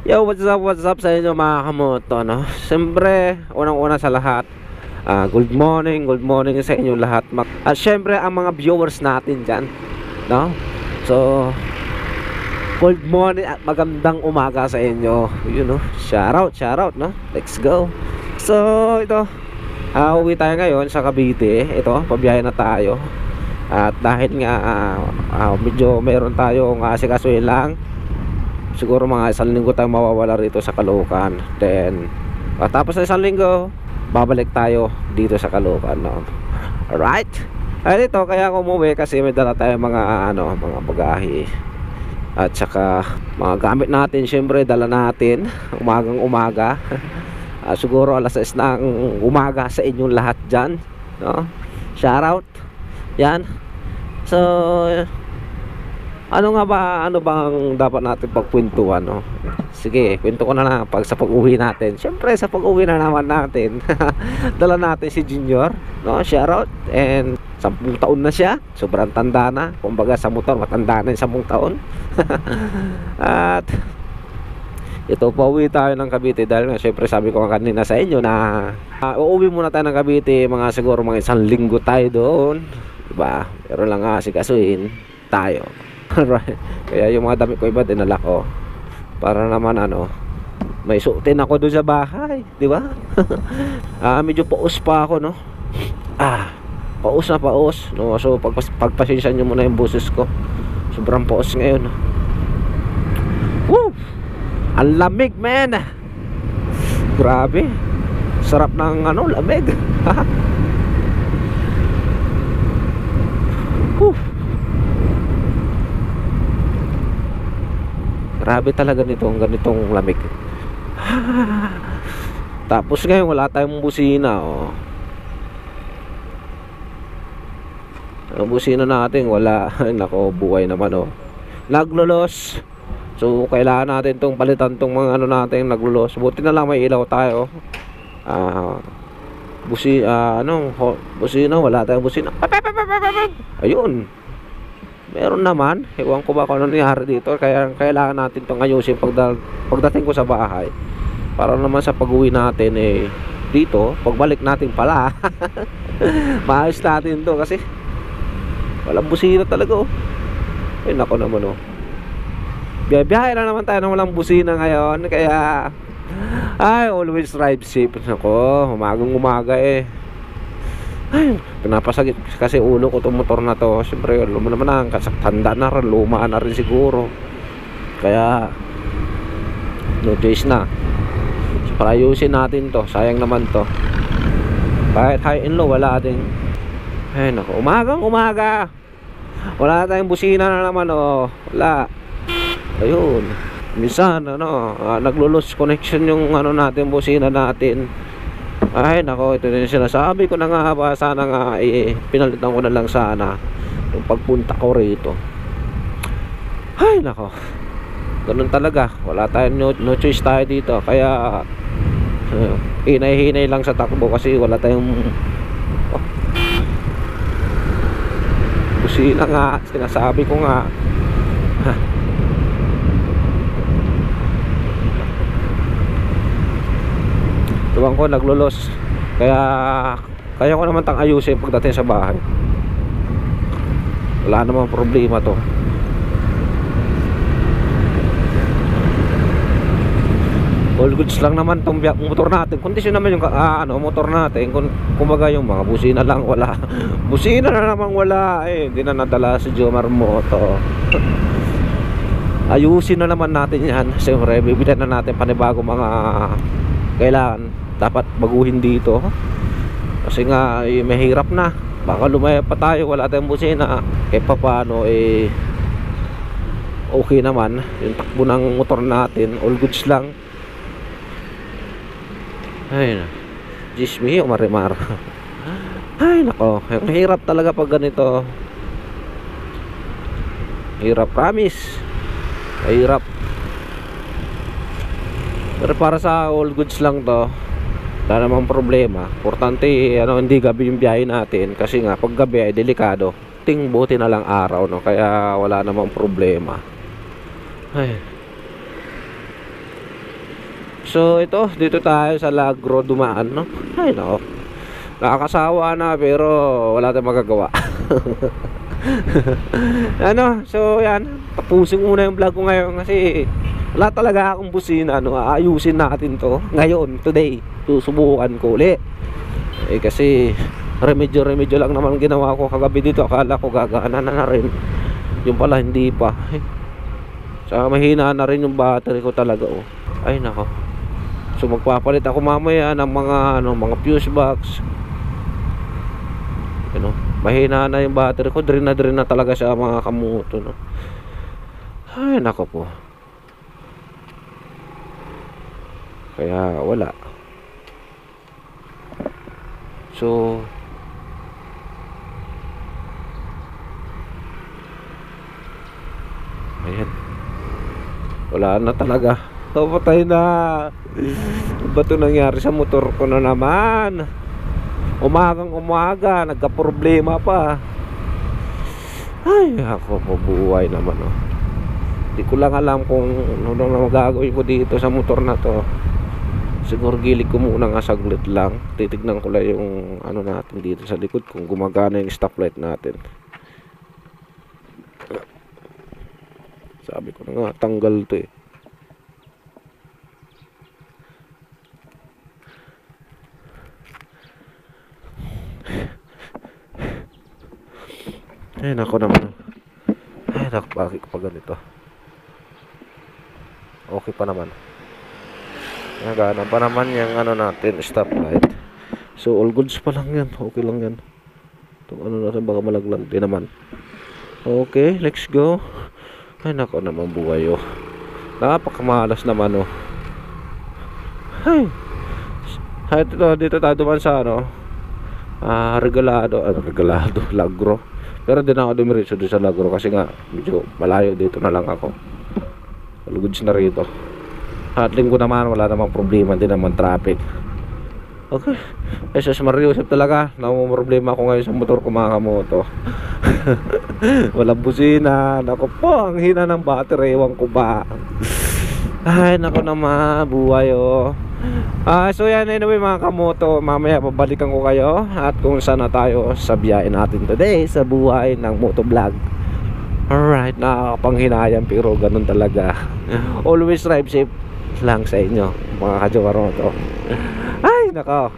Yo, what's up sa inyo mga kamoto, no? Siyempre, unang-una sa lahat, good morning sa inyo lahat. At siyempre, ang mga viewers natin dyan, no? So, good morning at magandang umaga sa inyo. You know, shout out, no? Let's go. So, ito, uwi tayo ngayon sa Cavite. Ito, pabiyahe na tayo. At dahil nga, medyo meron tayong asikasuhin lang, siguro mga isang linggo tayo mawawala rito sa Caloocan. Then tapos na isang linggo, babalik tayo dito sa Caloocan, no? Alright. Ay dito, kaya ako umuwi kasi may dala tayong mga mga bagahe. At saka mga gamit natin, syempre dala natin umagang umaga. Siguro alas 6 ng umaga sa inyong lahat dyan, no? Shout out. Yan. So ano bang dapat natin pagkwentuhan, no? Sige, kwento ko na lang sa pag-uwi natin. Siyempre sa pag-uwi na naman natin dala natin si Junior, no? Shoutout. And 10 taon na siya. Sobrang tanda na. Kumbaga sa motor matanda na yung 10 taon. At ito, pauwi tayo ng Cavite dahil nga syempre sabi ko kanina sa inyo na uuwi muna tayo ng Cavite, mga siguro mga isang linggo tayo doon, diba? Pero lang asikasuhin tayo. Right. Kaya yung mga damit ko iba dinala ko para naman may suotin ako doon sa bahay, di ba? Medyo paus pa ako, no? Paus na paus, no? So pagpasensya nyo muna yung boses ko. Sobrang paus ngayon. Woo! Ang lamig, man. Grabe. Sarap ng lamig. Woo! Grabe talaga ganitong lamig. Tapos ngayon wala tayong busina, oh. Ang busina natin wala. Nako, buhay naman, oh. Naglolos. So kailangan natin tong palitan tong mga natin naglolos. Buti na lang may ilaw tayo. Busina, wala tayong busina. Ayun. Meron naman, ewan ko ba kung ano nangyari dito. Kaya kailangan natin itong ayusin pagdating ko sa bahay, para naman sa pag-uwi natin dito, pagbalik natin pala maayos natin to kasi walang busina talaga, oh. Ay nako naman, oh. Biyahe na naman tayo ng walang busina ngayon. Kaya always drive safe. Nako, umagang umaga ay, pinapasagit kasi ulo ko itong motor na to. Siyempre luma naman ang tanda na rin, luma na rin siguro. Kaya no choice na. So para ayusin natin to, sayang naman to. Kahit high and low wala din. Ay naku, umagang umaga wala tayong busina na naman, oh. Wala. Ayun, minsan naglo-lose connection yung natin, busina natin. Ay nako, ito din sinasabi ko na nga ba, sana nga pinalitan ko na lang sana yung pagpunta ko rito. Ay nako, ganun talaga, wala tayong no choice tayo dito. Kaya hinay-hinay lang sa takbo kasi wala tayong busina nga, sinasabi ko nga. Tuwang ko naglolos. Kaya ko naman tang ayusin pagdating sa bahay. Wala namang problema to. All goods lang naman tong motor natin. Kondisyon naman yung motor natin. Kumbaga yung mga busina lang wala. Busina na namang wala, hindi na nadala si Jomar Moto. Ayusin na naman natin yan. Siyempre bibilan na natin panibago mga kailangan dapat baguhin dito kasi nga mahirap na, baka lumaya pa tayo wala tayong busina. Paano okay naman yung takbo ng motor natin, all goods lang. Ay na Jismi o Marimar. Ay nako, mahirap talaga pag ganito. Hirap, promise. Mahirap. Pero para sa all goods lang to, wala namang problema. Importante hindi gabi yung biyahe natin kasi nga pag gabi ay delikado. Buti na lang araw, no? Kaya wala namang problema. Ay. So ito, dito tayo sa Lagro dumaan, no? Ay nako, nakakasawa na pero wala tayong magagawa. Ano, so yan, tapusin muna yung vlog ko ngayon kasi wala talaga akong busina, ano, aayusin natin to ngayon, today. Susubukan ko ulit. Kasi remedyo lang naman ginawa ko kagabi dito. Akala ko gagana na rin. Yung pala hindi pa. Saka mahina na rin yung battery ko talaga, oh. Ay nako. So magpapalit ako mamaya ng mga fuse box. Ano, mahina na yung battery ko. Drain na talaga siya, mga kamoto, no. Ay nako po. Kaya wala. So ayan, wala na talaga. Patay na. Ba ito nangyari sa motor ko na naman? Umagang umaga nagka-problema pa. Ay ako po, buhay naman, oh. Hindi ko lang alam kung ano na magagawin ko dito sa motor na to. Siguro gilig ko muna nga saglit lang. Titignan ko lang yung ano natin dito sa likod, kung gumagana yung stoplight natin. Sabi ko na nga, tanggal to, eh. Ay nako naman. Ay nako, bakit pa ganito? Okay pa naman. Nagana pa naman yung ano natin, stoplight. So all goods pa lang yan. Okay lang yan. Itong ano natin, baka malaglag din naman. Okay, let's go. Ay nako naman, buhay, oh. Napakamalas naman, oh. Ay. Dito tayo duman sa ano, Regalado, Lagro. Pero din ako dumiretso doon sa Lagro kasi nga medyo malayo, dito na lang ako. All goods na rito. At linggo naman, wala namang problema, din naman traffic. Okay. Jesus Mario, Joseph talaga. Namumroblema ako ngayon sa motor ko, mga kamoto. Walang busina. Naku po, ang hina ng battery. Ewan ko ba. Ay, naku naman. Buhay, oh. So yan, anyway, mga kamoto, mamaya pabalikan ko kayo at kung saan na tayo sa biyahe natin today sa buhay ng motovlog. Alright, nakakapanghinayang pero ganun talaga. Always drive safe lang sa inyo, mga kajowaroto. Ay nako,